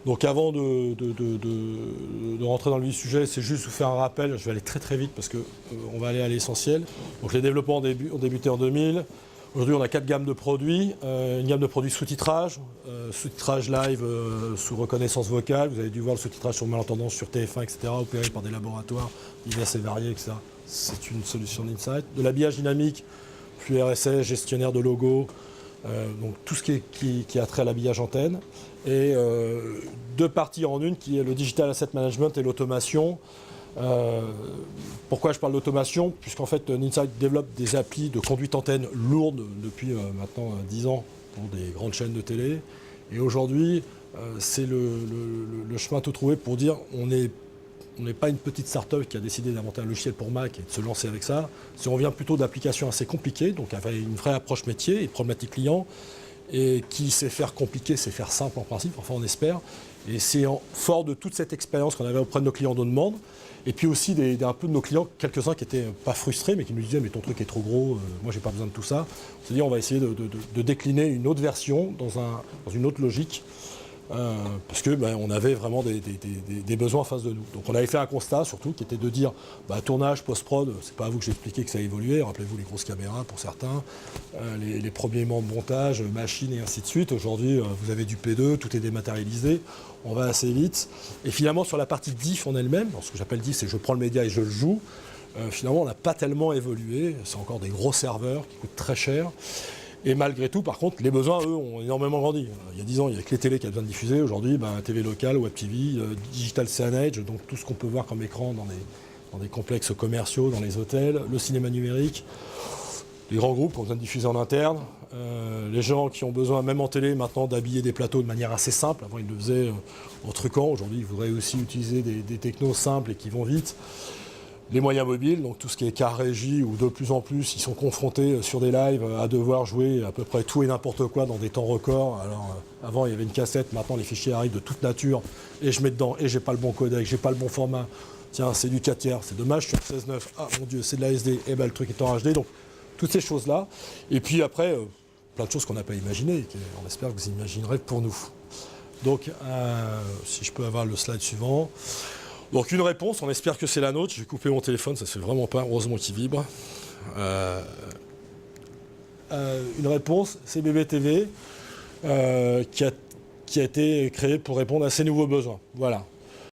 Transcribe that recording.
Donc avant de rentrer dans le vif du sujet, c'est juste vous faire un rappel, je vais aller très très vite parce qu'on va aller à l'essentiel. Donc les développements ont débuté en 2000. Aujourd'hui on a 4 gammes de produits, une gamme de produits sous-titrage, sous-titrage live sous reconnaissance vocale, vous avez dû voir le sous-titrage sur malentendance sur TF1, etc., opéré par des laboratoires divers et variés, etc. C'est une solution d'Insight. De l'habillage dynamique, flux RSS, gestionnaire de logos, donc tout ce qui a trait à l'habillage antenne. Et 2 parties en une qui est le Digital Asset Management et l'automation. Pourquoi je parle d'automation? Puisqu'en fait Insight développe des applis de conduite antenne lourde depuis maintenant 10 ans pour des grandes chaînes de télé. Et aujourd'hui, c'est le chemin tout trouvé pour dire on n'est pas une petite start-up qui a décidé d'inventer un logiciel pour Mac et de se lancer avec ça. Si on vient plutôt d'applications assez compliquées, donc avec une vraie approche métier et problématique client, et qui sait faire compliqué, sait faire simple en principe, enfin on espère. Et c'est fort de toute cette expérience qu'on avait auprès de nos clients de demande, et puis aussi un peu de nos clients, quelques-uns qui n'étaient pas frustrés, mais qui nous disaient « mais ton truc est trop gros, moi j'ai pas besoin de tout ça ». On s'est dit on va essayer de décliner une autre version dans une autre logique, parce que on avait vraiment des besoins en face de nous. Donc on avait fait un constat surtout qui était de dire tournage, post-prod, c'est pas à vous que j'ai expliqué que ça a évolué, rappelez-vous les grosses caméras pour certains, les premiers moments de montage, machines et ainsi de suite. Aujourd'hui vous avez du P2, tout est dématérialisé, on va assez vite. Et finalement sur la partie diff en elle-même, ce que j'appelle diff c'est je prends le média et je le joue, finalement on n'a pas tellement évolué, c'est encore des gros serveurs qui coûtent très cher. Et malgré tout, par contre, les besoins, eux, ont énormément grandi. Il y a 10 ans, il n'y a que les télés qui avaient besoin de diffuser. Aujourd'hui, TV locale, Web TV, Digital CNH, donc tout ce qu'on peut voir comme écran dans des complexes commerciaux, dans les hôtels, le cinéma numérique, les grands groupes qui ont besoin de diffuser en interne, les gens qui ont besoin, même en télé, maintenant, d'habiller des plateaux de manière assez simple. Avant, ils le faisaient en truquant. Aujourd'hui, ils voudraient aussi utiliser des technos simples et qui vont vite. Les moyens mobiles, donc tout ce qui est car régie, où de plus en plus ils sont confrontés sur des lives à devoir jouer à peu près tout et n'importe quoi dans des temps records. Alors avant il y avait une cassette, maintenant les fichiers arrivent de toute nature et je mets dedans et j'ai pas le bon codec, j'ai pas le bon format. Tiens, c'est du 4 tiers, c'est dommage sur 16.9, ah mon dieu, c'est de la SD, et le truc est en HD, donc toutes ces choses-là. Et puis après, plein de choses qu'on n'a pas imaginées, on espère que vous imaginerez pour nous. Donc si je peux avoir le slide suivant. Donc une réponse, on espère que c'est la nôtre. Je vais couper mon téléphone, ça ne se fait vraiment pas, heureusement qu'il vibre. Une réponse, c'est BBTV qui a été créé pour répondre à ces nouveaux besoins. Voilà.